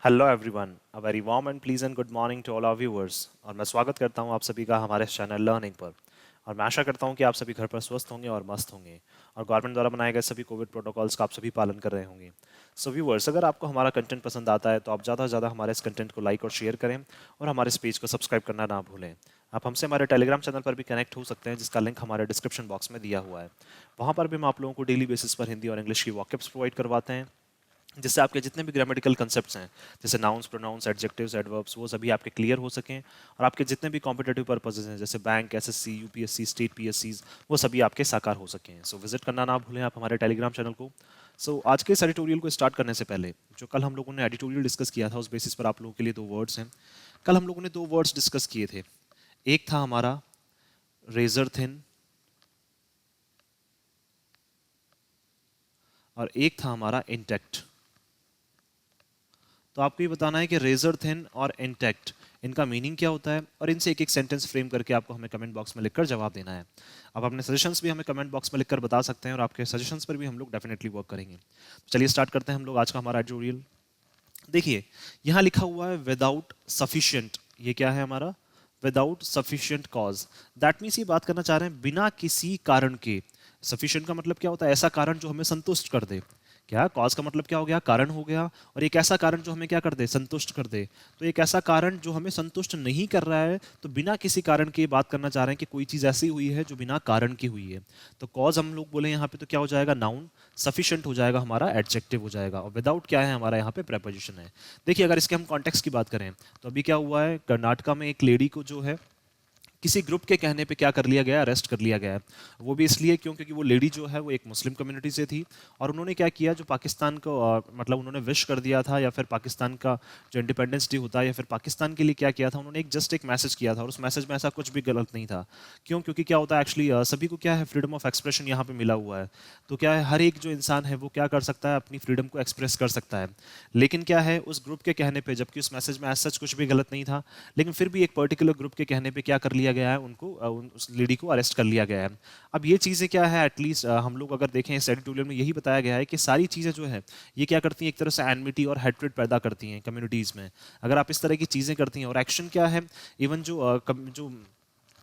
Hello everyone, a very warm and pleasant good morning to all our viewers. और मैं स्वागत करता हूं आप सभी का हमारे चैनल लर्निंग पर। और मैं आशा करता हूं कि आप सभी घर पर स्वस्थ होंगे और मस्त होंगे और गवर्नमेंट द्वारा बनाए गए सभी कोविड प्रोटोकॉल्स का आप सभी पालन कर रहे होंगे। सो व्यूअर्स, अगर आपको हमारा कंटेंट पसंद आता है तो आप ज़्यादा से ज़्यादा हमारे इस कंटेंट को लाइक और शेयर करें और हमारे इस पेज को सब्सक्राइब करना ना भूलें। आप हमसे हमारे टेलीग्राम चैनल पर भी कनेक्ट हो सकते हैं, जिसका लिंक हमारे डिस्क्रिप्शन बॉक्स में दिया हुआ है। वहाँ पर भी हम आप लोगों को डेली बेसिस पर हिंदी और इंग्लिश की वॉकअप्स प्रोवाइड करवाते हैं, जिससे आपके जितने भी ग्रामेटिकल कंसेप्ट्स हैं, जैसे नाउन्स, प्रोनाउंस, एडजेक्टिव्स, एडवर्ब्स, वो सभी आपके क्लियर हो सकें और आपके जितने भी कॉम्पिटेटिव पर्पसेस हैं, जैसे बैंक, एसएससी, यूपीएससी, स्टेट पीएससीज, वो सभी आपके साकार हो सकें। सो विजिट करना ना भूलें आप हमारे टेलीग्राम चैनल को। आज के इस एडिटोरियल को स्टार्ट करने से पहले, जो कल हम लोगों ने एडिटोरियल डिस्कस किया था, उस बेसिस पर आप लोगों के लिए दो वर्ड्स हैं। कल हम लोगों ने दो वर्ड्स डिस्कस किए थे। एक था हमारा रेजर थिन और एक था हमारा इंटेक्ट। तो आपको ये बताना है कि रेजर थिन और इंटेक्ट, इनका मीनिंग क्या होता है, और इनसे एक एक सेंटेंस फ्रेम करके आपको हमें कमेंट बॉक्स में लिखकर जवाब देना है। आप अपने सजेशंस भी हमें कमेंट बॉक्स में लिखकर बता सकते हैं और आपके सजेशंस पर भी हम लोग डेफिनेटली वर्क करेंगे। तो चलिए स्टार्ट करते हैं हम लोग आज का हमारा ट्यूटोरियल। देखिए, यहाँ लिखा हुआ है विदाउट सफिशिएंट। ये क्या है हमारा? Without sufficient cause. That means ये बात करना चाह रहे हैं बिना किसी कारण के। सफिशिएंट का मतलब क्या होता है? ऐसा कारण जो हमें संतुष्ट कर दे। क्या कॉज का मतलब क्या हो गया? कारण हो गया। और एक ऐसा कारण जो हमें क्या कर दे? संतुष्ट कर दे। तो एक ऐसा कारण जो हमें संतुष्ट नहीं कर रहा है, तो बिना किसी कारण के बात करना चाह रहे हैं कि कोई चीज ऐसी हुई है जो बिना कारण की हुई है। तो कॉज हम लोग बोले यहाँ पे, तो क्या हो जाएगा? नाउन। सफिशिएंट हो जाएगा हमारा एडजेक्टिव हो जाएगा, और विदाउट क्या है हमारा यहाँ पे? प्रेपोजिशन है। देखिए, अगर इसके हम कॉन्टेक्स्ट की बात करें तो अभी क्या हुआ है, कर्नाटका में एक लेडी को जो है किसी ग्रुप के कहने पे क्या कर लिया गया? अरेस्ट कर लिया गया है। वो भी इसलिए क्यों? क्योंकि वो लेडी जो है वो एक मुस्लिम कम्युनिटी से थी, और उन्होंने क्या किया, जो पाकिस्तान को मतलब उन्होंने विश कर दिया था, या फिर पाकिस्तान का जो इंडिपेंडेंस डे होता है, या फिर पाकिस्तान के लिए क्या किया था उन्होंने, एक जस्ट एक मैसेज किया था, और उस मैसेज में ऐसा कुछ भी गलत नहीं था। क्यों? क्योंकि क्या होता है एक्चुअली, सभी को क्या है, फ्रीडम ऑफ एक्सप्रेशन यहाँ पे मिला हुआ है। तो क्या है, हर एक जो इंसान है वो क्या कर सकता है? अपनी फ्रीडम को एक्सप्रेस कर सकता है। लेकिन क्या है, उस ग्रुप के कहने पे, जबकि उस मैसेज में ऐसा कुछ भी गलत नहीं था, लेकिन फिर भी एक पर्टिकुलर ग्रुप के कहने पे क्या कर लिया गया है, उनको उस लेडी को अरेस्ट कर लिया गया है। अब ये चीज़ें क्या है, एटलीस्ट हम लोग अगर देखें इस एडिटोरियल में यही बताया गया है कि सारी चीज़ें जो है ये क्या करती हैं, एक तरह से एनमिटी और हेट्रेड पैदा करती हैं कम्युनिटीज़ में। अगर आप इस तरह की चीज़ें करती हैं, और एक्शन क्या है, इवन जो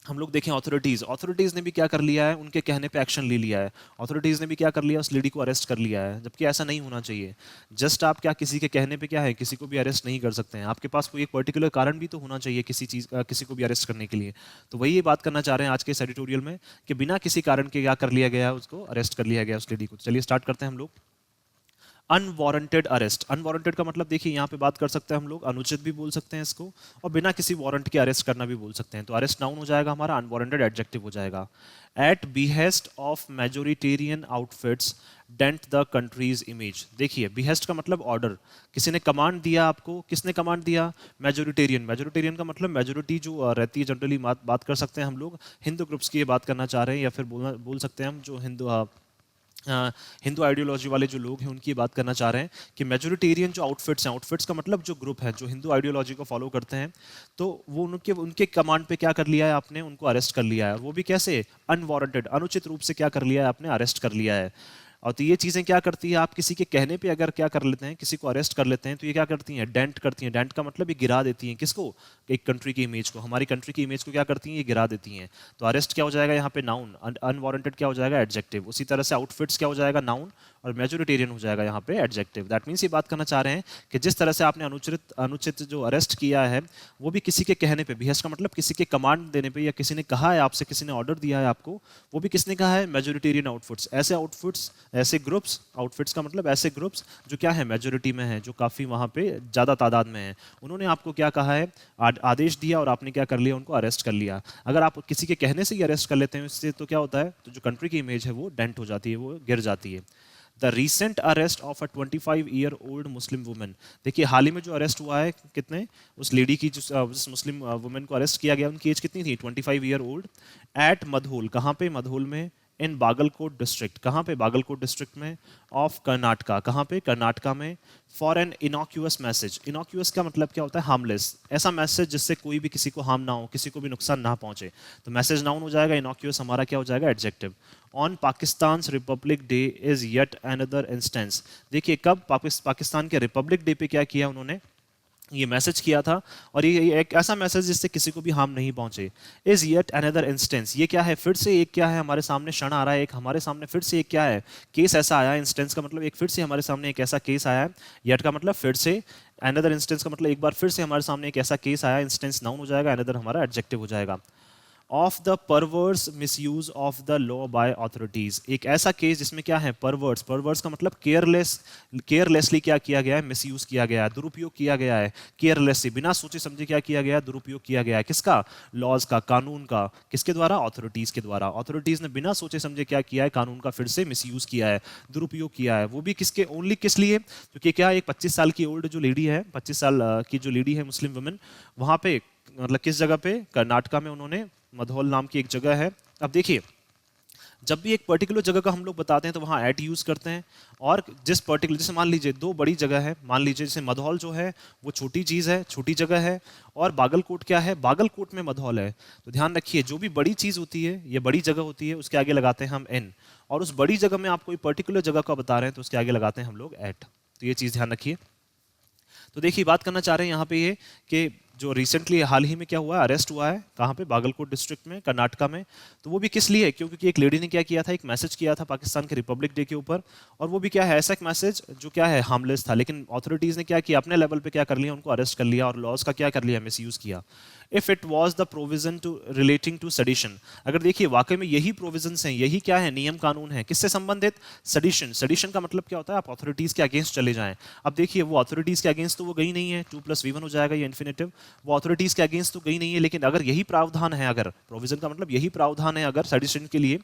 हम लोग देखें, अथॉरिटीज़ ने भी क्या कर लिया है, उनके कहने पे एक्शन ले लिया है। अथॉरिटीज़ ने भी क्या कर लिया, उस लेडी को अरेस्ट कर लिया है, जबकि ऐसा नहीं होना चाहिए। जस्ट आप क्या किसी के कहने पे क्या है, किसी को भी अरेस्ट नहीं कर सकते हैं। आपके पास कोई एक पर्टिकुलर कारण भी तो होना चाहिए किसी चीज़ किसी को भी अरेस्ट करने के लिए। तो वही ये बात करना चाह रहे हैं आज के इस एडिटोरियल में, कि बिना किसी कारण के क्या कर लिया गया है, उसको अरेस्ट कर लिया गया उस लेडी को। तो चलिए स्टार्ट करते हैं हम लोग। Unwarranted arrest. अनवारंटेड का मतलब देखिए, यहाँ पे बात कर सकते हैं हम लोग, अनुचित भी बोल सकते हैं इसको, और बिना किसी वारंट के अरेस्ट करना भी बोल सकते हैं। तो अरेस्ट नाउन हो जाएगा हमारा, अनवारंटेड एडजेक्टिव हो जाएगा। At behest of majoritarian outfits dent the country's image. देखिए, बिहेस्ट का मतलब ऑर्डर, किसी ने कमांड दिया आपको। किसने कमांड दिया? मेजोरिटेरियन। मेजोरिटेरियन का मतलब मेजोरिटी जो रहती है जनरली, बात कर सकते हैं हम लोग हिंदू ग्रुप्स की ये बात करना चाह रहे हैं, या फिर बोल सकते हैं हम जो हिंदू आइडियोलॉजी वाले जो लोग हैं उनकी बात करना चाह रहे हैं कि मेजोरिटेरियन जो आउटफिट्स हैं, आउटफिट्स का मतलब जो ग्रुप है जो हिंदू आइडियोलॉजी को फॉलो करते हैं, तो वो उनके उनके कमांड पे क्या कर लिया है आपने? उनको अरेस्ट कर लिया है। और वो भी कैसे? अनवारंटेड, अनुचित रूप से क्या कर लिया है आपने? अरेस्ट कर लिया है। और तो ये चीज़ें क्या करती है, आप किसी के कहने पे अगर क्या कर लेते हैं, किसी को अरेस्ट कर लेते हैं, तो ये क्या करती हैं? डेंट करती हैं। डेंट का मतलब ये गिरा देती हैं। किसको? एक कंट्री की इमेज को, हमारी कंट्री की इमेज को क्या करती हैं? ये गिरा देती हैं। तो अरेस्ट क्या हो जाएगा यहाँ पे? नाउन। अनवारंटेड क्या हो जाएगा? एडजेक्टिव। उसी तरह से आउटफिट्स क्या हो जाएगा? नाउन। और मेजोरिटेरियन हो जाएगा यहाँ पे एडजेक्टिव। दैट मीन्स ये बात करना चाह रहे हैं कि जिस तरह से आपने अनुचित अनुचित जो अरेस्ट किया है, वो भी किसी के कहने पे, बिहेस्ट का मतलब किसी के कमांड देने पे, या किसी ने कहा है आपसे, किसी ने ऑर्डर दिया है आपको, वो भी किसने कहा है? Majoritarian outfits. ऐसे आउटफिट्स, ऐसे ग्रुप्स, आउटफिट्स का मतलब ऐसे ग्रुप्स जो क्या है? मेजोरिटी में है, जो काफ़ी वहाँ पे ज़्यादा तादाद में है। उन्होंने आपको क्या कहा है? आदेश दिया, और आपने क्या कर लिया? उनको अरेस्ट कर लिया। अगर आप किसी के कहने से ही अरेस्ट कर लेते हैं इससे, तो क्या होता है? तो जो कंट्री की इमेज है वो डेंट हो जाती है, वो गिर जाती है। The recent arrest of a 25 year old Muslim women. देखिए, हाल ही में जो अरेस्ट हुआ है, कितने, उस लेडी की, जिस मुस्लिम वुमेन को अरेस्ट किया गया, उनकी एज कितनी थी? 25 ईयर ओल्ड। एट मधोल। कहाँ पे? मधोल में। In Bagalkot district. कहाँ पे? बागलकोट डिस्ट्रिक्ट में। ऑफ कर्नाटका। कहाँ पे? कर्नाटका में। For an innocuous message. Innocuous का मतलब क्या होता है? हार्मलेस। ऐसा मैसेज जिससे कोई भी किसी को हार्म ना हो, किसी को भी नुकसान ना पहुंचे। तो मैसेज नाउन हो जाएगा, इनॉक्यूअस हमारा क्या हो जाएगा? Adjective. On Pakistan Republic day is yet another instance. देखिए, कब पाकिस्तान के रिपब्लिक डे पे क्या किया उन्होंने? ये मैसेज किया था, और ये एक ऐसा मैसेज जिससे किसी को भी हार्म नहीं पहुंचे। इज येट अनदर इंस्टेंस, ये क्या है, फिर से एक क्या है हमारे सामने क्षण आ रहा है, एक हमारे सामने फिर से एक क्या है केस ऐसा आया है। इंस्टेंस का मतलब एक फिर से हमारे सामने एक ऐसा केस आया है। येट का मतलब फिर से, अनदर इंस्टेंस का मतलब एक बार फिर से हमारे सामने एक ऐसा केस आया। इंस्टेंस नाउन हो जाएगा, अनदर हमारा एडजेक्टिव हो जाएगा। Of the परवर्स misuse of the law by authorities, एक ऐसा केस जिसमें क्या है परवर्स, परवर्स का मतलब केयरलेसली क्या किया गया है, मिसयूज किया गया है, दुरुपयोग किया गया है। केयरलेसली, बिना सोचे समझे क्या किया गया है, दुरुपयोग किया गया है। किसका, लॉज का, कानून का। किसके द्वारा, ऑथोरिटीज के द्वारा। ऑथोरिटीज ने बिना सोचे समझे क्या किया है, कानून का फिर से मिसयूज किया है, दुरुपयोग किया है। वो भी किसके, ओनली किस लिए, क्योंकि क्या एक 25 साल की ओल्ड जो लेडी है, 25 साल की जो लेडी है मुस्लिम वुमेन, वहां पे मतलब किस जगह पे, कर्नाटका में उन्होंने, मधौल नाम की एक जगह है। अब देखिए, जब भी एक पर्टिकुलर जगह का हम लोग बताते हैं तो वहाँ एट यूज़ करते हैं। और जिस पर्टिकुलर, जैसे मान लीजिए दो बड़ी जगह है, मान लीजिए जैसे मधौल जो है वो छोटी चीज़ है, छोटी जगह है, और बागलकोट क्या है, बागलकोट में मधौल है। तो ध्यान रखिए, जो भी बड़ी चीज़ होती है, ये बड़ी जगह होती है, उसके आगे लगाते हैं हम एन। और उस बड़ी जगह में आप कोई पर्टिकुलर जगह का बता रहे हैं तो उसके आगे लगाते हैं हम लोग एट। तो ये चीज़ ध्यान रखिए। तो देखिए, बात करना चाह रहे हैं यहाँ पे ये कि जो रिसेंटली हाल ही में क्या हुआ है, अरेस्ट हुआ है, कहाँ पे, बागलकोट डिस्ट्रिक्ट में, कर्नाटका में। तो वो भी किस लिए, क्योंकि एक लेडी ने क्या किया था, एक मैसेज किया था पाकिस्तान के रिपब्लिक डे के ऊपर। और वो भी क्या है, ऐसा एक मैसेज जो क्या है हार्मलेस था, लेकिन अथॉरिटीज़ ने क्या किया, अपने लेवल पे क्या कर लिया, उनको अरेस्ट कर लिया और लॉज का क्या कर लिया, मिसयूज़ किया। If it was the provision to relating to sedition, अगर देखिए वाकई में यही प्रोविजंस हैं, यही क्या है, नियम कानून है, किससे संबंधित, सडिशन। सडिशन का मतलब क्या होता है, आप अथॉरिटीज के अगेंस्ट चले जाएं। अब देखिए, वो अथॉरिटीज के अगेंस्ट तो वो गई नहीं है, 2+V1 हो जाएगा ये इन्फिनेटिव, वो अथॉरिटीज के अगेंस्ट तो गई नहीं है, लेकिन अगर यही प्रावधान है, अगर प्रोविजन का मतलब यही प्रावधान है अगर सडिशन के लिए,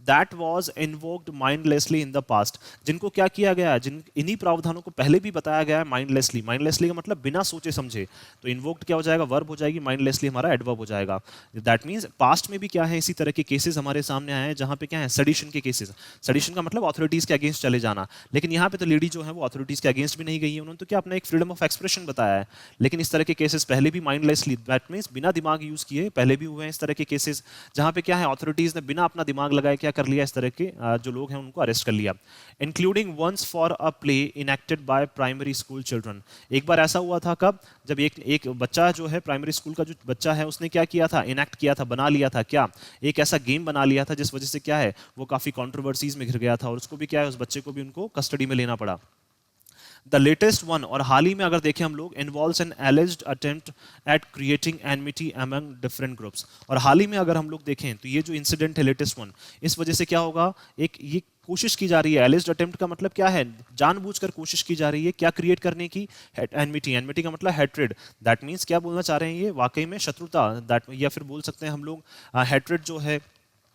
that was invoked mindlessly in the past, जिनको क्या किया गया है, जिन इन्हीं प्रावधानों को पहले भी बताया गया है माइंडलेसली। माइंडलेसली का मतलब बिना सोचे समझे, तो इन्वोक्ड क्या हो जाएगा, वर्ब हो जाएगी, माइंडलेसली हमारा एडवर्ब हो जाएगा। दैट मीन्स पास्ट में भी क्या है, इसी तरह के केसेस हमारे सामने आए हैं जहां पे क्या है, सडिशन के केसेस। सडिशन का मतलब अथॉरिटीज के अगेंस्ट चले जाना, लेकिन यहाँ पे तो लेडी जो है वो अथॉरिटीज के अगेंस्ट भी नहीं गई है, उन्होंने तो क्या अपना एक फ्रीडम ऑफ एक्सप्रेशन बताया है। लेकिन इस तरह के केसेस पहले भी माइंडलेसली, दैट मीन्स बिना दिमाग यूज किए पहले भी हुए हैं इस तरह के केसेस, जहां पे क्या है, अथॉरिटीज ने बिना अपना दिमाग लगाए क्या कर लिया, इस तरह के जो लोग हैं उनको अरेस्ट कर लिया। Including once for a play enacted by primary school children. एक बार ऐसा हुआ था कब, जब एक बच्चा जो है, प्राइमरी स्कूल का जो बच्चा है, उसने क्या किया था, इनेक्ट किया था, बना लिया था क्या, एक ऐसा गेम बना लिया था जिस वजह से क्या है, वो काफी कंट्रोवर्सीज में घिर गया था, और उसको भी क्या है, उस बच्चे को भी उनको कस्टडी में लेना पड़ा। द लेटेस्ट वन, और हाल ही में अगर देखें हम लोग, involves N एलिज्ड attempt at creating enmity among different groups. और हाल ही में अगर हम लोग देखें तो ये जो इंसिडेंट है लेटेस्ट वन, इस वजह से क्या होगा, एक ये कोशिश की जा रही है, एलिज्ड अटेम्प्ट का मतलब क्या है, जानबूझकर कोशिश की जा रही है क्या क्रिएट करने की, एनमिटी। एनमिटी का मतलब हैट्रेड, दैट मीन्स क्या बोलना चाह रहे हैं ये, वाकई में शत्रुता, दैट, या फिर बोल सकते हैं हम लोग हैट्रेड जो है,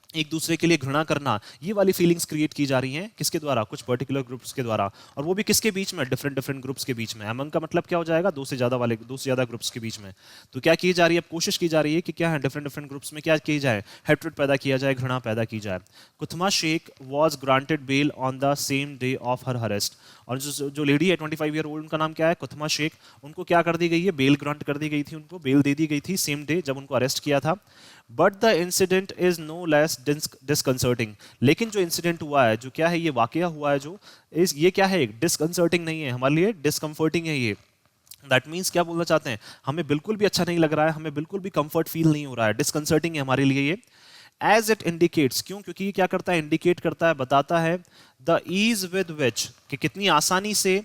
एक दूसरे के लिए घृणा करना, ये वाली फीलिंग्स क्रिएट की जा रही हैं किसके द्वारा, कुछ पर्टिकुलर ग्रुप्स के द्वारा। और वो भी किसके बीच में, डिफरेंट डिफरेंट ग्रुप्स के बीच में। अमंग का मतलब क्या हो जाएगा, दो से ज्यादा ग्रुप्स के बीच में। तो क्या की जा रही है, कोशिश की जा रही है कि क्या है, डिफरेंट डिफरेंट ग्रुप्स में क्या की जाए, हेट्रेड पैदा किया जाए, घृणा पैदा की जाए। Kuthma Sheikh was granted bail on the same day of her arrest. और जो लेडी है 25 ईयर ओल्ड, उनका नाम क्या है, कुथमा शेख, उनको क्या कर दी गई है, बेल ग्रांट कर दी गई थी, उनको बेल दे दी गई थी सेम डे जब उनको अरेस्ट किया था। But the incident is no less disconcerting, लेकिन जो इंसिडेंट हुआ है, जो क्या है, ये वाकया हुआ है, जो इस ये क्या है, डिस्कंसर्टिंग नहीं है, हमारे लिए डिस्कम्फर्टिंग है ये। दैट मीन्स क्या बोलना चाहते हैं, हमें बिल्कुल भी अच्छा नहीं लग रहा है, हमें बिल्कुल भी कंफर्ट फील नहीं हो रहा है, डिस्कंसर्टिंग है हमारे लिए ये। एज इट इंडिकेट्स, क्यों, क्योंकि ये क्या करता है, इंडिकेट करता है, बताता है, द ईज विद विच, कि कितनी आसानी से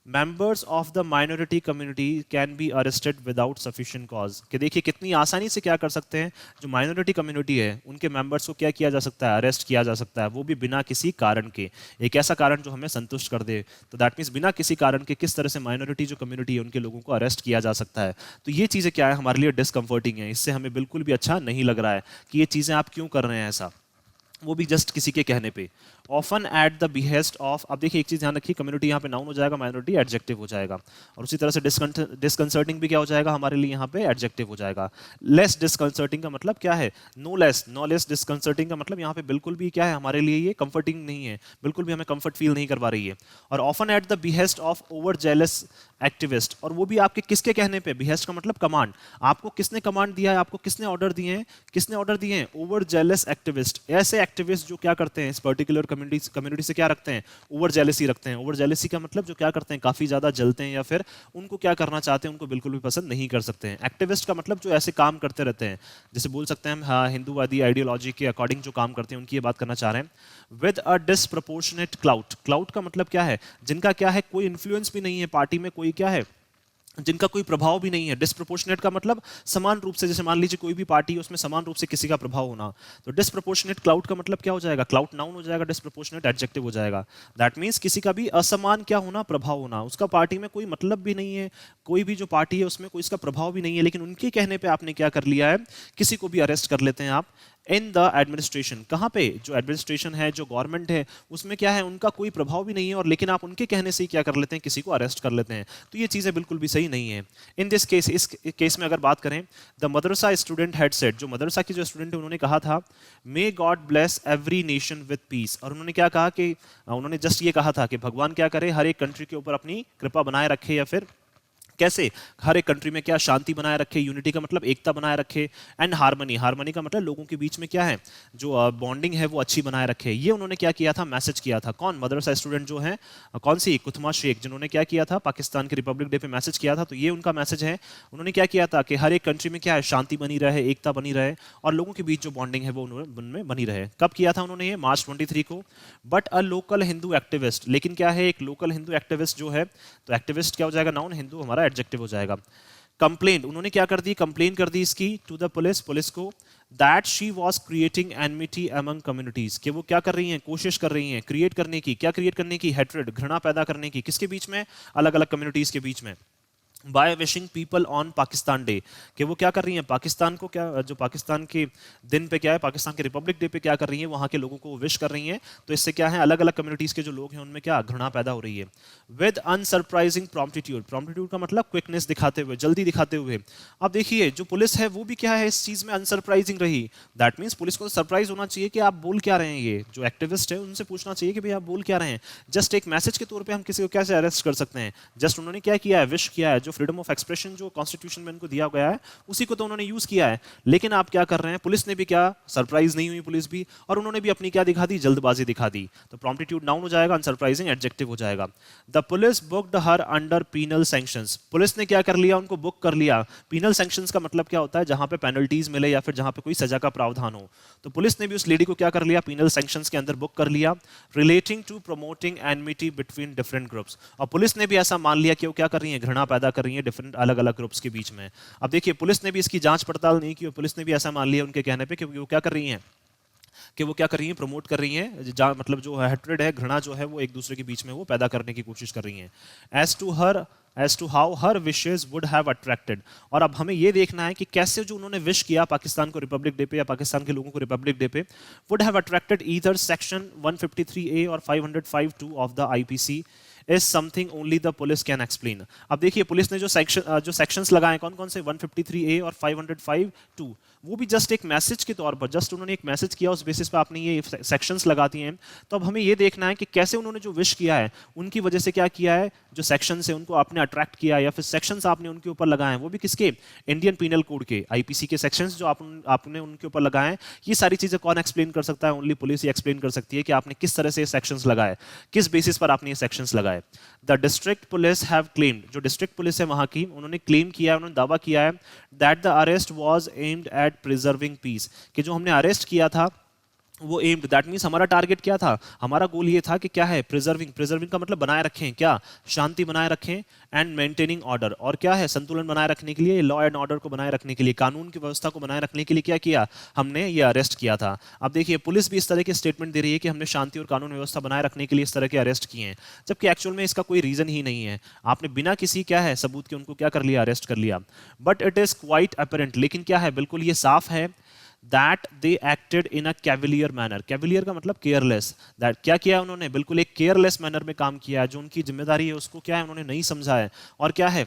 members of the minority community can be arrested without sufficient cause, कि देखिए कितनी आसानी से क्या कर सकते हैं, जो माइनॉरिटी कम्युनिटी है उनके मेंबर्स को क्या किया जा सकता है, अरेस्ट किया जा सकता है, वो भी बिना किसी कारण के, एक ऐसा कारण जो हमें संतुष्ट कर दे। तो दैट मीन्स बिना किसी कारण के किस तरह से माइनॉरिटी जो कम्युनिटी है उनके लोगों को अरेस्ट किया जा सकता है। तो ये चीज़ें क्या है, हमारे लिए डिस्कम्फर्टिंग है, इससे हमें बिल्कुल भी अच्छा नहीं लग रहा है कि ये चीज़ें आप क्यों कर रहे हैं ऐसा, वो भी जस्ट किसी के कहने पे। Often at the behest of, अब देखिए एक चीज ध्यान रखिए, कम्युनिटी यहाँ पे नाउन हो जाएगा, माइनॉरिटी एडजेक्टिव हो जाएगा, और उसी तरह से डिस्कंसर्टिंग भी क्या हो जाएगा हमारे लिए यहाँ पे, एडजेक्टिव हो जाएगा। लेस डिस्कंसर्टिंग का मतलब क्या है, नो लेस डिस्कंसर्टिंग का मतलब यहाँ पे बिल्कुल भी क्या है, हमारे लिए ये कंफर्टिंग नहीं है, बिल्कुल भी हमें कंफर्ट फील नहीं करवा रही है। और often at the behest of over jealous activist, और वो भी आपके किसके कहने पे, बिहेस्ट का मतलब कमांड, आपको किसने कमांड दिया है, आपको किसने ऑर्डर दिए हैं, किसने ऑर्डर दिए हैं, ओवर जेलस एक्टिविस्ट, ऐसे एक्टिविस्ट जो क्या करते हैं, इस पर्टिकुलर कम्युनिटी से क्या रखते हैं, ओवर जेलेसी रखते हैं। ओवर जेलेसी का मतलब जो क्या करते हैं, काफी ज्यादा जलते हैं या फिर उनको क्या करना चाहते हैं उनको बिल्कुल भी पसंद नहीं कर सकते हैं। एक्टिविस्ट का मतलब जो ऐसे काम करते रहते हैं, जैसे बोल सकते हैं हम हाँ, हिंदूवादी आइडियोलॉजी के अकॉर्डिंग जो काम करते हैं उनकी ये बात करना चाह रहे हैं। With a disproportionate clout, clout का मतलब क्या है, जिनका क्या है कोई इन्फ्लुएंस भी नहीं है पार्टी में, कोई क्या है जिनका कोई प्रभाव भी नहीं है। डिस्प्रोपोर्शनेट का मतलब समान रूप से, जैसे मान लीजिए कोई भी पार्टी है उसमें समान रूप से किसी का प्रभाव होना, तो डिस्प्रोपोर्शनेट क्लाउड का मतलब क्या हो जाएगा, क्लाउड नाउन हो जाएगा, डिस्प्रोपोर्शनेट एडजेक्टिव हो जाएगा। दैट मींस किसी का भी असमान क्या होना, प्रभाव होना, उसका पार्टी में कोई मतलब भी नहीं है, कोई भी जो पार्टी है उसमें कोई इसका प्रभाव भी नहीं है, लेकिन उनके कहने पर आपने क्या कर लिया है, किसी को भी अरेस्ट कर लेते हैं आप इन द एडमिनिस्ट्रेशन। कहाँ पे, जो एडमिनिस्ट्रेशन है, जो गवर्नमेंट है, उसमें क्या है उनका कोई प्रभाव भी नहीं है, और लेकिन आप उनके कहने से ही क्या कर लेते हैं, किसी को अरेस्ट कर लेते हैं। तो ये चीज़ें बिल्कुल भी सही नहीं है। इन दिस केस, इस केस में अगर बात करें, the Madrasa student had said, जो मदरसा की जो स्टूडेंट है उन्होंने कहा था, may God bless every nation with piece. और उन्होंने क्या कहा कि उन्होंने जस्ट ये कहा था कि भगवान क्या करे, हर एक कंट्री के ऊपर अपनी कृपा बनाए रखे, या फिर कैसे हर एक कंट्री में क्या शांति बनाए रखे, यूनिटी का मतलब एकता बनाए रखे, एंड हार्मनी, हार्मनी का मतलब लोगों के बीच में क्या है जो बॉन्डिंग है वो अच्छी बनाए रखे। ये उन्होंने क्या किया था, मैसेज किया था। कौन, मदरसा स्टूडेंट जो है, कौन सी, कुथमा शेख, जिन्होंने क्या किया था, पाकिस्तान के रिपब्लिक डे पे मैसेज किया था। तो ये उनका मैसेज है। उन्होंने क्या किया था कि हर एक कंट्री में क्या है, शांति बनी रहे, एकता बनी रहे, और लोगों के बीच जो बॉन्डिंग है वो उनमें बनी रहे। कब किया था उन्होंने ये, मार्च 23 को। But a local Hindu activist, लेकिन क्या है, एक लोकल हिंदू एक्टिविस्ट जो है, तो एक्टिविस्ट क्या हो जाएगा, नाउन, हिंदू हमारा एडजेक्टिव हो जाएगा। कंप्लेंट, उन्होंने क्या कर दी, कंप्लेन कर दी इसकी टू द पुलिस, पुलिस को, that she was creating enmity among communities, कि वो क्या कर रही हैं, कोशिश कर रही हैं क्रिएट करने की, क्या क्रिएट करने की, हेट्रेड, घृणा पैदा करने की, किसके बीच में, अलग अलग कम्युनिटीज के बीच में। By wishing people on Pakistan day, कि वो क्या कर रही हैं, पाकिस्तान को क्या, जो पाकिस्तान के दिन पे क्या है, पाकिस्तान के रिपब्लिक डे पे क्या कर रही हैं, वहाँ के लोगों को विश कर रही हैं। तो इससे क्या है, अलग अलग कम्युनिटीज़ के जो लोग हैं उनमें क्या घृणा पैदा हो रही है। विद अनसरप्राइजिंग प्रॉम्प्टिट्यूड, प्रॉम्प्टिट्यूड का मतलब क्विकनेस दिखाते हुए, जल्दी दिखाते हुए। अब देखिए जो पुलिस है वो भी क्या है, इस चीज़ में अनसरप्राइजिंग रही। दैट मीन्स पुलिस को सरप्राइज होना चाहिए कि आप बोल क्या रहे हैं। ये जो एक्टिविस्ट है उनसे पूछना चाहिए कि भाई आप बोल क्या रहे हैं। जस्ट एक मैसेज के तौर पर हम किसी को कैसे अरेस्ट कर सकते हैं। जस्ट उन्होंने क्या किया है, विश किया है, जो फ्रीडम ऑफ एक्सप्रेशन जो कॉन्स्टिट्यूशन में उनको दिया गया है उसी को तो उन्होंने यूज किया है। लेकिन आप क्या कर रहे हैं, पुलिस ने भी क्या, सरप्राइज नहीं हुई पुलिस भी, और उन्होंने भी अपनी क्या दिखा दी, जल्दबाजी दिखा दी। तो प्रॉम्प्टिट्यूड नाउन हो जाएगा, अनसरप्राइजिंग एडजेक्टिव हो जाएगा। The police booked her under penal sanctions, police ने क्या कर लिया, उनको बुक कर लिया। पीनल सैंक्शंस का मतलब क्या होता है, जहां पे पेनल्टीज मिले या फिर जहां पे कोई सजा का प्रावधान हो। तो पुलिस ने भी उस लेडी को क्या कर लिया, पीनल सैंक्शंस के अंदर बुक कर लिया। Relating to promoting enmity between different groups, और पुलिस ने भी ऐसा मान लिया कि वो क्या कर रही है, घृणा पैदा कर रही है डिफरेंट अलग अलग ग्रुप्स के बीच में। अब देखिए पुलिस ने भी इसकी जांच पड़ताल नहीं की, पुलिस ने भी ऐसा मान लिया उनके कहने पे कि वो क्या कर रही हैं, कि वो क्या कर रही हैं, प्रमोट कर रही हैं, मतलब जो हेट्रेड है, घृणा जो है वो एक दूसरे के बीच में वो पैदा करने की कोशिश कर रही हैं। As to how her wishes would have attracted, और अब हमें ये देखना है कि कैसे जो उन्होंने विश किया पाकिस्तान को रिपब्लिक डे पे या पाकिस्तान के लोगों को रिपब्लिक डे पे, would have attracted either section 153A और 505(2) of the IPC is something only the police can explain. अब देखिए पुलिस ने जो सेक्शंस लगाए, कौन कौन से, 153A और 505(2), वो भी जस्ट एक मैसेज के तौर पर, जस्ट उन्होंने एक मैसेज किया, उस बेसिस पे आपने ये सेक्शंस लगा दिए हैं। तो अब हमें ये देखना है कि कैसे उन्होंने जो विश किया है उनकी वजह से क्या किया है, जो सेक्शंस है उनको आपने अट्रैक्ट किया, या फिर सेक्शंस आपने उनके ऊपर लगाए हैं, वो भी किसके, इंडियन पीनल कोड के, आईपीसी के सेक्शंस जो आपने उनके ऊपर लगाए हैं। ये सारी चीजें कौन एक्सप्लेन कर सकता है, ओनली पुलिस ही एक्सप्लेन कर सकती है कि आपने किस तरह से ये सेक्शंस लगाए, किस बेसिस पर आपने ये सेक्शंस लगाए। The district police have claimed, जो डिस्ट्रिक्ट पुलिस है वहां की, उन्होंने क्लेम किया है, उन्होंने दावा किया है, that the arrest was aimed at preserving peace, कि जो हमने अरेस्ट किया था वो एम्ड, दैट मींस हमारा टारगेट क्या था, हमारा गोल ये था कि क्या है, प्रिजर्विंग, प्रिजर्विंग का मतलब बनाए रखें, क्या, शांति बनाए रखें, एंड मेंटेनिंग ऑर्डर, और क्या है, संतुलन बनाए रखने के लिए, लॉ एंड ऑर्डर को बनाए रखने के लिए, कानून की व्यवस्था को बनाए रखने के लिए क्या किया, हमने ये अरेस्ट किया था। अब देखिए पुलिस भी इस तरह के स्टेटमेंट दे रही है कि हमने शांति और कानून व्यवस्था बनाए रखने के लिए इस तरह के अरेस्ट किए हैं, जबकि एक्चुअल में इसका कोई रीजन ही नहीं है। आपने बिना किसी क्या है सबूत के उनको क्या कर लिया, अरेस्ट कर लिया। But it is quite apparent, लेकिन क्या है, बिल्कुल ये साफ है, that they acted in a cavalier manner, cavalier का मतलब careless, that क्या किया उन्होंने, बिल्कुल एक careless manner में काम किया है, जो उनकी जिम्मेदारी है उसको क्या है उन्होंने नहीं समझा है, और क्या है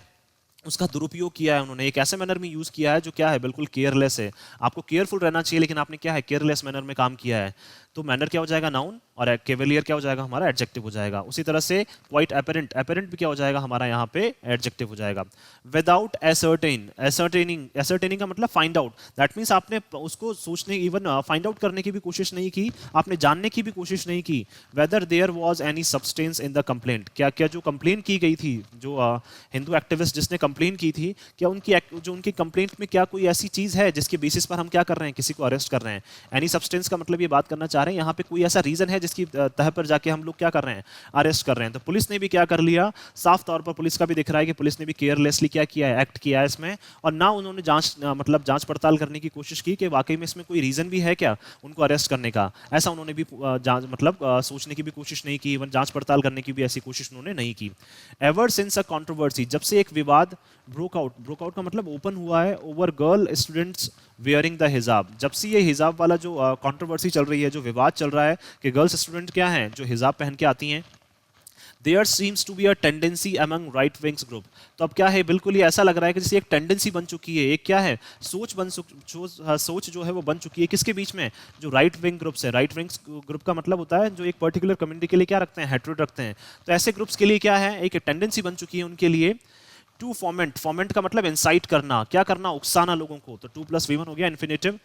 उसका दुरुपयोग किया है, उन्होंने एक ऐसे मैनर में यूज किया है जो क्या है, बिल्कुल केयरलेस है। आपको केयरफुल रहना चाहिए, लेकिन आपने क्या है, केयरलेस मैनर में काम किया है। तो मैनर क्या हो जाएगा, नाउन, और केवलियर क्या हो जाएगा हमारा, एडजेक्टिव हो जाएगा। उसी तरह से क्वाइट एपेरेंट, एपेरेंट भी क्या हो जाएगा हमारा यहाँ पे एडजेक्टिव हो जाएगा। विदाउट एसर्टेन, एसर्टेनिंग, एसर्टेनिंग का मतलब फाइंड आउट, दैट मींस आपने उसको सोचने, इवन फाइंड आउट करने की भी कोशिश नहीं की, आपने जानने की भी कोशिश नहीं की। Whether there was any substance in the complaint, क्या क्या जो कंप्लेन की गई थी, जो हिंदू एक्टिविस्ट जिसने कंप्लेन की थी, क्या उनकी जो उनकी कंप्लेंट में क्या कोई ऐसी चीज है जिसके बेसिस पर हम क्या कर रहे हैं, किसी को अरेस्ट कर रहे हैं। एनी सब्सटेंस का मतलब ये बात करना चाह रहे हैं यहाँ पे कोई ऐसा रीजन है जिसकी तह पर जाके हम लोग क्या कर रहे हैं, अरेस्ट कर रहे हैं। तो पुलिस ने भी क्या कर लिया, साफ तौर पर पुलिस का भी दिख रहा है कि पुलिस ने भी केयरलेसली क्या किया है, एक्ट किया है इसमें, और ना उन्होंने मतलब जांच पड़ताल करने की कोशिश की कि वाकई में इसमें कोई रीजन भी है क्या उनको अरेस्ट करने का। ऐसा उन्होंने भी सोचने की भी कोशिश नहीं की, इवन जांच पड़ताल करने की भी ऐसी कोशिश उन्होंने नहीं की। एवर सिंस अ कंट्रोवर्सी, जब से एक विवाद ब्रोक आउट, ब्रोक आउट का मतलब ओपन हुआ है, over girl students wearing the हिजाब, जब से ये हिजाब वाला जो कंट्रोवर्सी चल रही है, जो विवाद चल रहा है कि गर्ल्स स्टूडेंट क्या हैं जो हिजाब पहन के आती हैं, there seems to be a tendency among right wings group. तो अब क्या है, बिल्कुल ही ऐसा लग रहा है कि जैसे एक टेंडेंसी बन चुकी है, एक क्या है, सोच जो है वो बन चुकी है, किसके बीच में, जो राइट विंग ग्रुप्स है। राइट विंग्स ग्रुप का मतलब होता है जो एक पर्टिकुलर कम्युनिटी के लिए क्या रखते हैं, हेट्रेड रखते हैं। तो ऐसे ग्रुप्स के लिए क्या है, एक टेंडेंसी बन चुकी है उनके लिए टू फॉर्मेंट, फॉर्मेंट का मतलब इंसाइट करना, क्या करना, उकसाना लोगों को। तो 2+V1 हो गया इन्फिनेटिव।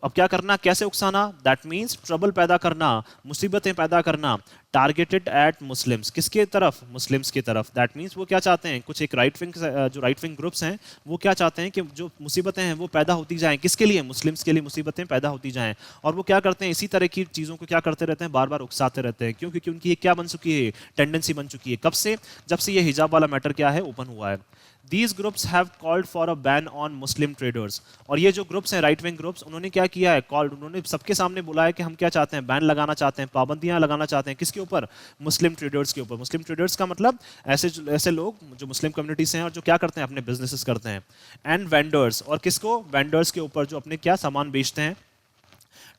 अब क्या करना, कैसे उकसाना, दैट मींस ट्रबल पैदा करना, मुसीबतें पैदा करना। टारगेटेड एट मुस्लिम्स, किसके तरफ, मुस्लिम्स की तरफ। दैट मींस वो क्या चाहते हैं, कुछ एक राइट विंग, जो राइट विंग ग्रुप्स हैं वो क्या चाहते हैं कि जो मुसीबतें हैं वो पैदा होती जाएं, किसके लिए, मुस्लिम्स के लिए मुसीबतें पैदा होती जाएं। और वो क्या करते हैं, इसी तरह की चीज़ों को क्या करते रहते हैं, बार बार उकसाते रहते हैं। क्यों, क्योंकि उनकी ये क्या बन चुकी है, टेंडेंसी बन चुकी है। कब से, जब से ये हिजाब वाला मैटर क्या है, ओपन हुआ है। These groups have called for a ban on Muslim traders। और ये जो ग्रुप्स हैं, राइट विंग ग्रुप्स, उन्होंने क्या किया है, कॉल्ड, उन्होंने सबके सामने बुलाया है कि हम क्या चाहते हैं, बैन लगाना चाहते हैं, पाबंदियां लगाना चाहते हैं, किसके ऊपर, मुस्लिम ट्रेडर्स के ऊपर। मुस्लिम ट्रेडर्स का मतलब ऐसे लोग जो मुस्लिम कम्युनिटी से हैं और जो क्या करते हैं, अपने बिजनेसेस करते हैं। एंड वेंडर्स, और किसको, वेंडर्स के ऊपर, जो अपने क्या सामान बेचते हैं।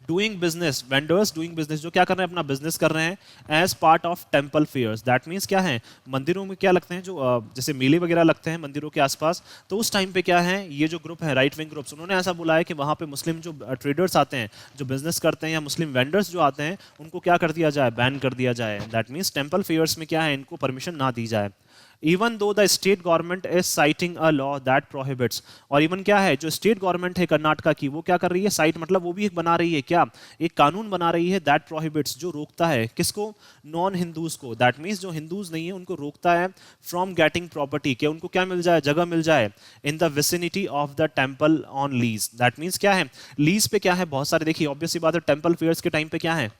Doing business, vendors doing business, जो क्या कर रहे हैं, अपना बिजनेस कर रहे हैं as part of temple fairs. That means क्या है, मंदिरों में क्या लगते हैं, जो जैसे मेले वगैरह लगते हैं मंदिरों के आसपास, तो उस टाइम पे क्या है, ये जो ग्रुप है राइट विंग ग्रुप्स, उन्होंने ऐसा बोला है कि वहाँ पे मुस्लिम जो ट्रेडर्स आते हैं, जो बिजनेस करते हैं, या मुस्लिम वेंडर्स जो आते हैं, उनको क्या कर दिया जाए, बैन कर दिया जाए। दैट मीन्स टेम्पल फेयर्स में क्या है, इनको परमिशन ना दी जाए। Even though the state government is citing a law that prohibits. और इवन क्या है, जो स्टेट गवर्नमेंट है कर्नाटका की, वो क्या कर रही है, साइट मतलब वो भी एक बना रही है, क्या, एक कानून बना रही है, दैट प्रोहिबिट्स, जो रोकता है, किसको, नॉन हिंदूज को। दैट मीन्स जो हिंदूज नहीं है उनको रोकता है फ्रॉम गेटिंग प्रॉपर्टी, कि उनको क्या मिल जाए, जगह मिल जाए, in the vicinity of the temple on lease. That means क्या है, लीज पे क्या है, बहुत सारे, देखिए ऑब्वियस सी बात है, टेम्पल फेयर्स के टाइम पे क्या है,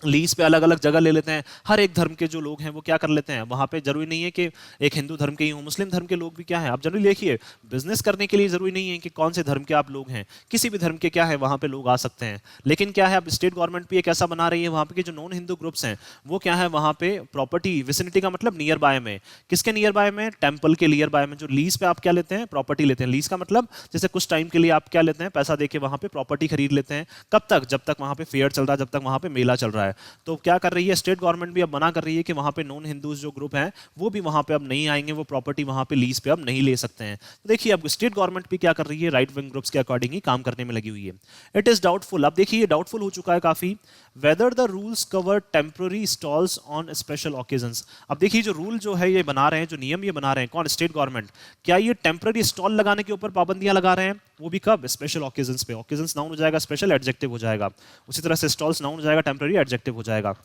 लीज पे अलग अलग जगह ले लेते हैं। हर एक धर्म के जो लोग हैं वो क्या कर लेते हैं, वहां पे जरूरी नहीं है कि एक हिंदू धर्म के ही हो, मुस्लिम धर्म के लोग भी क्या है, आप जरूरी देखिए, बिजनेस करने के लिए जरूरी नहीं है कि कौन से धर्म के आप लोग हैं, किसी भी धर्म के क्या है वहां पे लोग आ सकते हैं। लेकिन क्या है, अब स्टेट गवर्नमेंट भी एक ऐसा बना रही है, वहां पे के जो नॉन हिंदू ग्रुप्स हैं वो क्या है, वहां पे प्रॉपर्टी, विसिनिटी का मतलब नियर बाय में, किसके नियर बाय में, टेम्पल के नियर बाय में, जो लीज पे आप क्या लेते हैं, प्रॉपर्टी लेते हैं। लीज का मतलब जैसे कुछ टाइम के लिए आप क्या लेते हैं, पैसा देके वहां पे प्रॉपर्टी खरीद लेते हैं। कब तक, जब तक वहां पे फेयर चल रहा है, जब तक वहां पे मेला चल रहा है। तो क्या कर रही है स्टेट गवर्नमेंट भी, अब मना कर रही है कि वहां पे नॉन हिंदूज जो ग्रुप हैं वो भी वहां पे अब नहीं आएंगे, वो प्रॉपर्टी वहां पे लीज पे अब नहीं ले सकते हैं। तो देखिए अब स्टेट गवर्नमेंट भी क्या कर रही है, राइट विंग ग्रुप्स के अकॉर्डिंग ही काम करने में लगी हुई है। इट इज डाउटफुल, अब देखिए ये डाउटफुल हो चुका है काफी, whether the rules cover temporary stalls on special occasions. अब देखिए जो रूल जो है ये बना रहे हैं, जो नियम ये बना रहे हैं, कौन, स्टेट गवर्नमेंट, क्या ये टेम्पररी स्टॉल लगाने के ऊपर पाबंदियां लगा रहे हैं, वो भी कब, स्पेशल ओकेजन्स पे। ओकेजन्स नाउन हो जाएगा, स्पेशल एडजेक्टिव हो जाएगा, उसी तरह से स्टॉल्स नाउन हो जाएगा, टेम्पररी एडजेक्टिव हो जाएगा।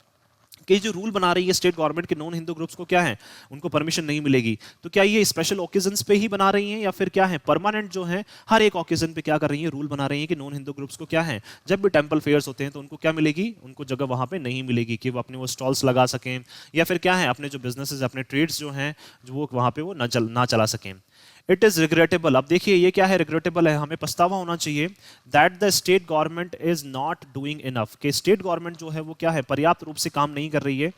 कि जो रूल बना रही है स्टेट गवर्नमेंट के, नॉन हिंदू ग्रुप्स को क्या है, उनको परमिशन नहीं मिलेगी। तो क्या ये स्पेशल ओकेजन्स पे ही बना रही हैं या फिर क्या है, परमानेंट जो है हर एक ओकेजन पे क्या कर रही है, रूल बना रही है कि नॉन हिंदू ग्रुप्स को क्या है, जब भी टेम्पल फेयर्स होते हैं तो उनको क्या मिलेगी, उनको जगह वहां पे नहीं मिलेगी कि वो अपने वो स्टॉल्स लगा सकें, या फिर क्या है, अपने जो बिजनेसेस, अपने ट्रेड्स जो हैं जो वो वहां पे वो ना चला सकें। इट इज रिग्रेटेबल, अब देखिए ये क्या है, रिग्रेटेबल है, हमें पछतावा होना चाहिए, that the state government is not doing enough, कि स्टेट गवर्नमेंट जो है वो क्या है, पर्याप्त रूप से काम नहीं कर रही है,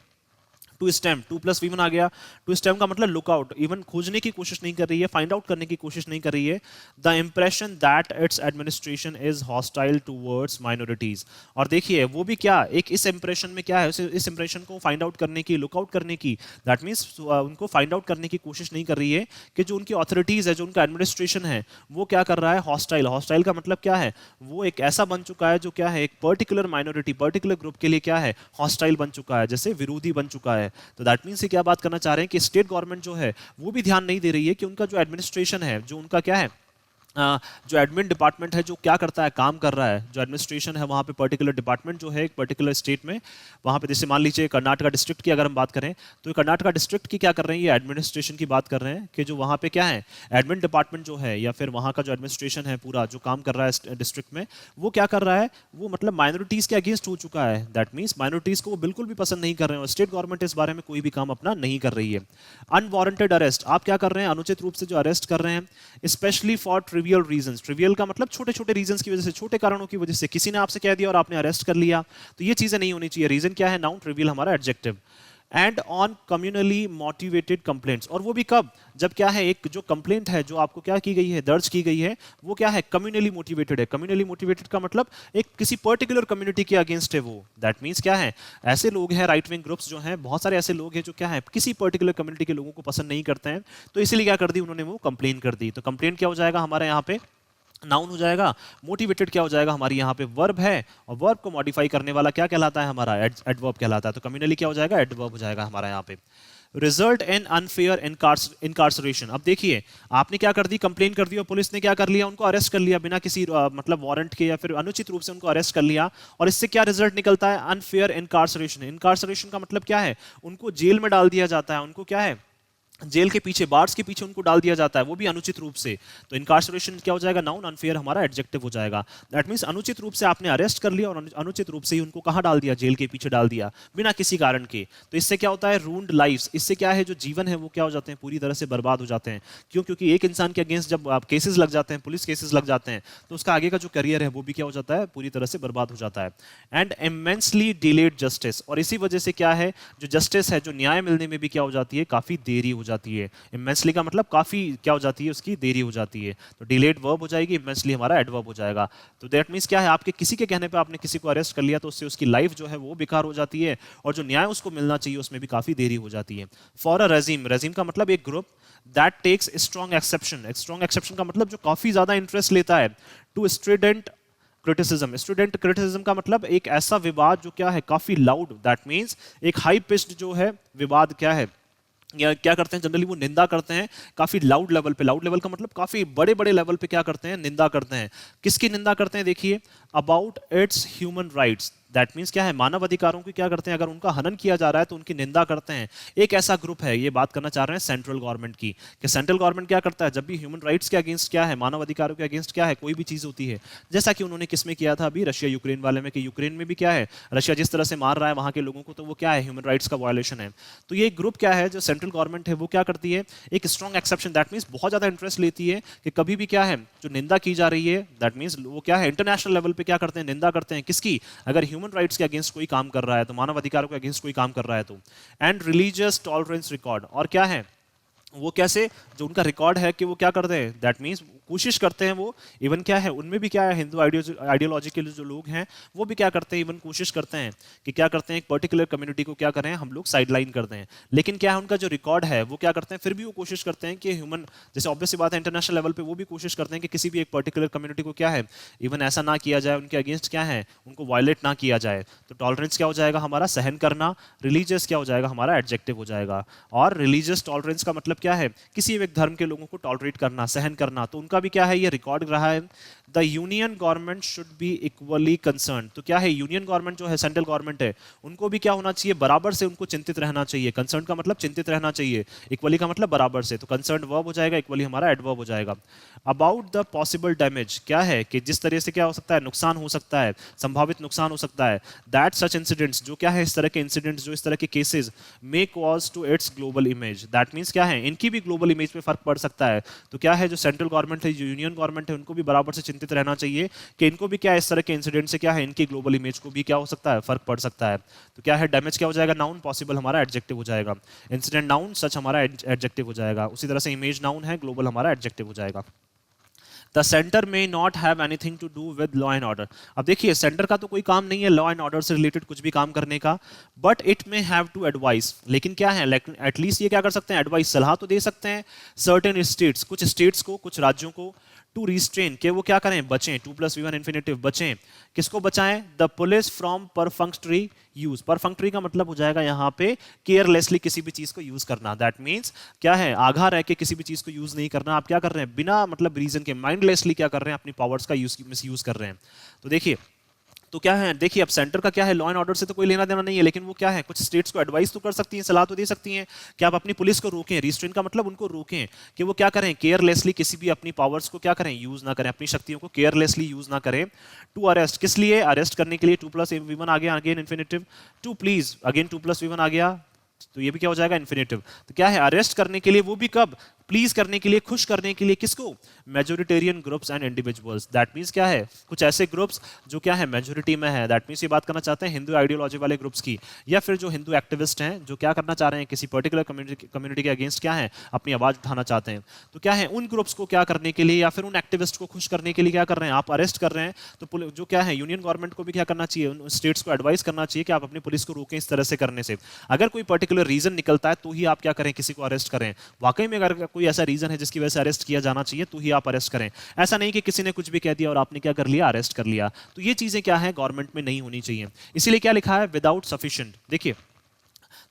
टू स्टेम, 2+V1 आ गया। टू स्टेम का मतलब लुकआउट, इवन खोजने की कोशिश नहीं कर रही है, फाइंड आउट करने की कोशिश नहीं कर रही है। The impression that it's administration is hostile towards minorities. और देखिए वो भी क्या, एक इस इंप्रेशन में क्या है, इस इंप्रेशन को फाइंड आउट करने की, लुकआउट करने की, दैट मीन्स उनको फाइंड आउट करने की कोशिश नहीं कर रही है कि जो उनकी अथॉरिटीज है, जो उनका एडमिनिस्ट्रेशन है, वो क्या कर रहा है, हॉस्टाइल। हॉस्टाइल का मतलब क्या है, वो एक ऐसा बन चुका है जो क्या है, एक पर्टिकुलर माइनॉरिटी, पर्टिकुलर ग्रुप के लिए क्या है, हॉस्टाइल बन चुका है, जैसे विरोधी बन चुका है। तो दैट मीन्स क्या बात करना चाह रहे हैं कि स्टेट गवर्नमेंट जो है वो भी ध्यान नहीं दे रही है कि उनका जो एडमिनिस्ट्रेशन है, जो उनका क्या है, जो एडमिन डिपार्टमेंट है, जो क्या करता है, काम कर रहा है, जो एडमिनिस्ट्रेशन है वहाँ पे, पर्टिकुलर डिपार्टमेंट जो है एक पर्टिकुलर स्टेट में, वहाँ पे जैसे मान लीजिए कर्नाटका डिस्ट्रिक्ट की अगर हम बात करें, तो कर्नाटका डिस्ट्रिक्ट की क्या कर रहे हैं, ये एडमिनिस्ट्रेशन की बात कर रहे हैं कि जो वहाँ पे क्या है, एडमिन डिपार्टमेंट जो है या फिर वहाँ का जो एडमिनिस्ट्रेशन है पूरा जो काम कर रहा है डिस्ट्रिक्ट में, वो क्या कर रहा है, वो मतलब माइनॉरिटीज़ के अगेंस्ट हो चुका है। दैट मीन्स माइनॉरिटीज़ को वो बिल्कुल भी पसंद नहीं कर रहे हैं और स्टेट गवर्नमेंट इस बारे में कोई भी काम अपना नहीं कर रही है। अनवारंटेड अरेस्ट, आप क्या कर रहे हैं, अनुचित रूप से जो अरेस्ट कर रहे हैं, specially for trivial reasons. Trivial का मतलब छोटे छोटे रीजंस की वजह से, छोटे कारणों की वजह से किसी ने आपसे कह दिया और आपने अरेस्ट कर लिया, तो ये चीजें नहीं होनी चाहिए। रीजन क्या है, नाउन, ट्रिवियल हमारा adjective. And on communally motivated complaints, और वो भी कब, जब क्या है, एक जो कंप्लेंट है जो आपको क्या की गई है, दर्ज की गई है, वो क्या है, कम्युनली मोटिवेटेड है। कम्युनली मोटिवेटेड का मतलब एक किसी पर्टिकुलर कम्युनिटी के अगेंस्ट है वो। दैट मीन्स क्या है, ऐसे लोग हैं, राइट विंग ग्रुप्स जो हैं, बहुत सारे ऐसे लोग हैं जो क्या है, किसी पर्टिकुलर कम्युनिटी के लोगों को पसंद नहीं करते हैं, तो इसीलिए क्या कर दी उन्होंने, वो कंप्लेन कर दी। तो कंप्लेंट क्या हो जाएगा हमारे यहाँ पे, नाउन हो जाएगा। मोटिवेटेड क्या हो जाएगा, हमारी यहाँ पे वर्ब है, और वर्ब को मॉडिफाई करने वाला क्या कहलाता है, हमारा एडवर्ब कहलाता है। तो कम्युनली क्या हो जाएगा, एडवर्ब हो जाएगा हमारा यहाँ पे। रिजल्ट इन अनफेयर इनकार्सरेशन, अब देखिए आपने क्या कर दी, कंप्लेन कर दी और पुलिस ने क्या कर लिया, उनको अरेस्ट कर लिया बिना किसी मतलब वारंट के, या फिर अनुचित रूप से उनको अरेस्ट कर लिया, और इससे क्या रिजल्ट निकलता है, अनफेयर इनकार्सरेशन। इनकार्सरेशन का मतलब क्या है, उनको जेल में डाल दिया जाता है, उनको क्या है, जेल के पीछे, बार्स के पीछे उनको डाल दिया जाता है, वो भी अनुचित रूप से। तो इनकार्सरेशन क्या हो जाएगा, नाउन, अनफेयर हमारा एडजेक्टिव हो जाएगा। दैट मींस अनुचित रूप से आपने अरेस्ट कर लिया और अनुचित रूप से ही उनको कहां डाल दिया, जेल के पीछे डाल दिया बिना किसी कारण के। तो इससे क्या होता है, रून्ड लाइफ्स, इससे क्या है, जो जीवन है वो क्या हो जाते हैं, पूरी तरह से बर्बाद हो जाते हैं। क्यों, क्योंकि एक इंसान के अगेंस्ट जब आप केसेस लग जाते हैं, पुलिस केसेस लग जाते हैं, तो उसका आगे का जो करियर है वो भी क्या हो जाता है, पूरी तरह से बर्बाद हो जाता है। एंड इमेंसली डिलेड जस्टिस, और इसी वजह से क्या है, जो जस्टिस है, जो न्याय मिलने में भी क्या हो जाती है, काफी देरी हो जाती है। इमेंसली का मतलब काफी क्या हो जाती है, उसकी देरी हो जाती है। तो डिलेड वर्ब हो जाएगी, इमेंसली हमारा एडवर्ब हो जाएगा। तो दैट मींस क्या है, आपके किसी के कहने पे आपने किसी को अरेस्ट कर लिया, तो उससे उसकी लाइफ जो है वो बेकार हो जाती है, और जो न्याय उसको मिलना चाहिए उसमें भी काफी देरी हो जाती है। फॉर अ रेजिम, रेजिम का मतलब एक group that takes strong exception, strong exception का मतलब जो काफी ज्यादा इंटरेस्ट लेता है, to student criticism. Student criticism का मतलब एक ऐसा विवाद जो क्या है, काफी लाउड, दैट मींस एक हाई पिच्ड जो है विवाद क्या है, या क्या करते हैं, जनरली वो निंदा करते हैं काफी लाउड लेवल पे। लाउड लेवल का मतलब काफी बड़े बड़े लेवल पे क्या करते हैं, निंदा करते हैं। किसकी निंदा करते हैं, देखिए, about it's human rights. That means क्या है, मानव अधिकारों की क्या करते हैं, अगर उनका हनन किया जा रहा है तो उनकी निंदा करते हैं। एक ऐसा ग्रुप है, ये बात करना चाह रहे हैं सेंट्रल गवर्नमेंट की, कि सेंट्रल गवर्नमेंट क्या करता है, जब भी ह्यूमन राइट्स के अगेंस्ट क्या है, मानव अधिकारों के अगेंस्ट क्या है, कोई भी चीज होती है, जैसा कि उन्होंने किसमें किया था अभी, रशिया यूक्रेन वाले में, कि यूक्रेन में भी क्या है, रशिया जिस तरह से मार रहा है वहां के लोगों को, तो वो क्या है, ह्यूमन राइट्स का वायलेशन है। तो ये ग्रुप क्या है, जो सेंट्रल गवर्नमेंट है, वो क्या करती है, एक स्ट्रॉन्ग एक्सेप्शन, दैट मीन्स बहुत ज्यादा इंटरेस्ट लेती है कि कभी भी क्या है, जो निंदा की जा रही है, दैट मीन्स वो क्या है, इंटरनेशनल लेवल पे क्या करते हैं, निंदा करते हैं किसकी, अगर ह्यूमन राइट्स के अगेंस्ट कोई काम कर रहा है, तो मानव अधिकारों के अगेंस्ट कोई काम कर रहा है तो। एंड रिलीजियस टॉलरेंस रिकॉर्ड, और क्या है वो, कैसे, जो उनका रिकॉर्ड है कि वो क्या करते हैं, दैट मीन्स कोशिश करते हैं वो, इवन क्या है उनमें भी क्या है, हिंदू आइडियोलॉजी के जो लोग हैं वो भी क्या करते हैं, इवन कोशिश करते हैं कि क्या करते हैं, एक पर्टिकुलर कम्युनिटी को क्या करें हम लोग, साइडलाइन करते हैं। लेकिन क्या है, उनका जो रिकॉर्ड है वो क्या करते हैं, फिर भी वो कोशिश करते हैं कि ह्यूमन, जैसे ऑब्वियस सी बात है, इंटरनेशनल लेवल पे वो भी कोशिश करते हैं कि किसी भी एक पर्टिकुलर कम्युनिटी को क्या है, इवन ऐसा ना किया जाए, उनके अगेंस्ट क्या है, उनको वायलेट ना किया जाए। तो टॉलरेंस क्या हो जाएगा हमारा, सहन करना। रिलीजियस क्या हो जाएगा हमारा, एडजेक्टिव हो जाएगा। और रिलीजियस टॉलरेंस का मतलब क्या है, किसी एक धर्म के लोगों को टॉलरेट करना, सहन करना। तो उनका भी क्या है, ये रिकॉर्ड रहा है। The union government should be equally concern, तो क्या है, यूनियन गवर्नमेंट जो है, सेंट्रल गवर्नमेंट है, उनको भी क्या होना चाहिए, बराबर से उनको चिंतित रहना चाहिए। कंसर्न का मतलब चिंतित रहना चाहिए, इक्वली का मतलब बराबर से। तो कंसर्न वर्ब हो जाएगा, इक्वली हमारा एडवर्ब हो जाएगा। अबाउट द पॉसिबल डैमेज, क्या है कि जिस तरह से क्या हो सकता है, नुकसान हो सकता है, संभावित नुकसान हो सकता है। दैट सच इंसिडेंट्स, जो क्या है, इस तरह के इंसिडेंट्स, जो इस तरह के cases, may cause to its global image. That means क्या है, इनकी भी ग्लोबल इमेज पे फर्क पड़ सकता है। तो क्या है, जो सेंट्रल गवर्नमेंट गवर्नमेंट है, जो यूनियन गवर्नमेंट है, उनको भी बराबर से चिंतित रहना चाहिए कि इनको भी क्या इस तरह के इंसिडेंट से क्या है इनकी ग्लोबल इमेज को भी क्या हो सकता है, फर्क पड़ सकता है। तो क्या है डैमेज क्या हो जाएगा, नाउन, पॉसिबल हमारा एडजेक्टिव हो जाएगा, इंसिडेंट नाउन, सच हमारा एडजेक्टिव हो जाएगा, उसी तरह से इमेज नाउन है, ग्लोबल हमारा एडजेक्टिव हो जाएगा। The centre may not have anything to do with law and order. अब देखिए सेंटर का तो कोई काम नहीं है लॉ एंड ऑर्डर से रिलेटेड कुछ भी काम करने का, but it may have to advise, लेकिन क्या है एटलीस्ट ये क्या कर सकते हैं, एडवाइस, सलाह तो दे सकते हैं सर्टेन स्टेट्स, कुछ स्टेट्स को, कुछ राज्यों को, टू रिस्ट्रेन, के वो क्या करें, बचें, 2+V1 इन्फिनेटिव, बचें, किसको बचाएं, द पुलिस फ्रॉम परफंक्टरी यूज। परफंक्टरी का मतलब हो जाएगा यहाँ पे केयरलेसली किसी भी चीज को यूज करना, दैट मीन्स क्या है, आगा रह के किसी भी चीज को यूज नहीं करना। आप क्या कर रहे हैं, बिना मतलब रीजन के माइंडलेसली क्या कर रहे हैं, अपनी पावर्स का मिस यूज कर रहे हैं। तो देखिए तो क्या है, देखिए अब सेंटर का क्या है, लॉ एंड ऑर्डर से तो कोई लेना देना नहीं है, लेकिन वो क्या है, कुछ स्टेट्स को एडवाइस तो कर सकती हैं, सलाह तो दे सकती हैं कि आप अपनी पुलिस को रोकें, रिस्ट्रेन का मतलब उनको रोकें कि वो क्या करें, केयरलेसली किसी भी अपनी पावर्स को क्या करें, यूज ना करें, अपनी शक्तियों को केयरलेसली यूज ना करें। टू अरेस्ट, किस लिए, अरेस्ट करने के लिए, 2+V1 आ गया, again infinitive, to please, again 2+V1 आ गया, तो ये भी क्या हो जाएगा, इन्फिनेटिव। तो क्या है, अरेस्ट करने के लिए, वो भी कब, प्लीज करने के लिए, खुश करने के लिए, किसको, majoritarian groups and individuals, that means क्या है, कुछ ऐसे ग्रुप्स जो क्या है मेजोरिटी में है, दैट मींस ये बात करना चाहते हैं हिंदू आइडियोलॉजी वाले ग्रुप्स की, या फिर जो हिंदू एक्टिविस्ट हैं जो क्या करना चाह रहे हैं, किसी पर्टिकुलर कम्युनिटी के अगेंस्ट क्या है, अपनी आवाज उठाना चाहते हैं। तो क्या है, उन ग्रुप्स को क्या करने के लिए या फिर उन एक्टिविस्ट को खुश करने के लिए क्या कर रहे हैं, आप अरेस्ट कर रहे हैं, तो जो क्या है, यूनियन गवर्नमेंट को भी क्या करना चाहिए, उन स्टेट्स को एडवाइस करना चाहिए कि आप अपनी पुलिस को रोकें इस तरह से करने से। अगर कोई पर्टिकुलर रीजन निकलता है तो ही आप क्या करें, किसी को अरेस्ट करें। वाकई में अगर कोई ऐसा रीजन है जिसकी वजह से अरेस्ट किया जाना चाहिए तो ही आप अरेस्ट करें। ऐसा नहीं कि किसी ने कुछ भी कह दिया और आपने क्या कर लिया, अरेस्ट कर लिया। तो ये चीजें क्या है, गवर्नमेंट में नहीं होनी चाहिए। इसीलिए क्या लिखा है, विदाउट सफिशिएंट। देखिए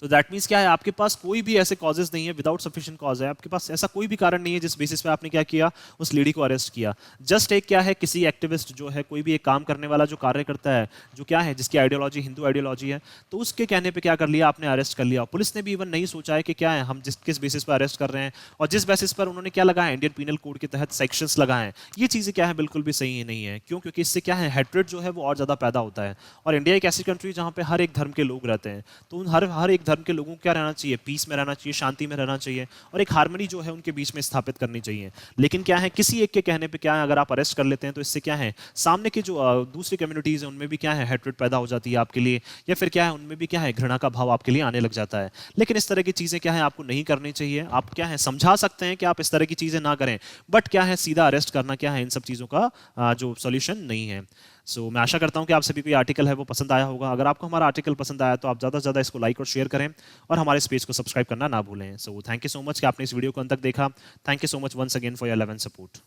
तो दैट मीन्स क्या है, आपके पास कोई भी ऐसे कॉजेज नहीं है, विदाउट सफिशिएंट कॉज है, आपके पास ऐसा कोई भी कारण नहीं है जिस बेसिस पे आपने क्या किया, उस लेडी को अरेस्ट किया। जस्ट एक क्या है, किसी एक्टिविस्ट जो है, कोई भी एक काम करने वाला जो कार्य करता है, जो क्या है, जिसकी आइडियोलॉजी हिंदू आइडियोलॉजी है, तो उसके कहने पे क्या कर लिया आपने, अरेस्ट कर लिया। पुलिस ने भी इवन नहीं सोचा है कि क्या है, हम किस बेसिस पर अरेस्ट कर रहे हैं, और जिस बेसिस पर उन्होंने क्या लगाया, इंडियन पीनल कोड के तहत सेक्शंस लगाए हैं, ये चीजें क्या है, बिल्कुल भी सही नहीं है। क्यों, क्योंकि इससे क्या है, हेट्रेड जो है वो और ज्यादा पैदा होता है। और इंडिया एक ऐसी कंट्री जहां पे हर एक धर्म के लोग रहते हैं, तो उन हर एक धर्म के लोगों को क्या रहना चाहिए, पीस में रहना चाहिए, शांति में रहना चाहिए, और एक हार्मनी जो है उनके बीच में स्थापित करनी चाहिए। लेकिन क्या है, किसी एक के कहने पे क्या है, अगर आप अरेस्ट कर लेते हैं तो इससे क्या है, सामने की जो दूसरी कम्युनिटीज है उनमें भी क्या है, हेट्रेड पैदा हो जाती है आपके लिए, या फिर क्या है, उनमें भी क्या है, घृणा का भाव आपके लिए आने लग जाता है। लेकिन इस तरह की चीजें क्या है, आपको नहीं करनी चाहिए। आप क्या है, समझा सकते हैं कि आप इस तरह की चीजें ना करें, बट क्या है, सीधा अरेस्ट करना क्या है, इन सब चीजों का जो सॉल्यूशन नहीं है। सो मैं आशा करता हूं कि आप सभी को ये आर्टिकल है वो पसंद आया होगा। अगर आपको हमारा आर्टिकल पसंद आया तो आप ज़्यादा से ज़्यादा इसको लाइक और शेयर करें, और हमारे इस पेज को सब्सक्राइब करना ना भूलें। So thank you so much कि आपने इस वीडियो को अंत तक देखा। Thank you so much once again for your love and support.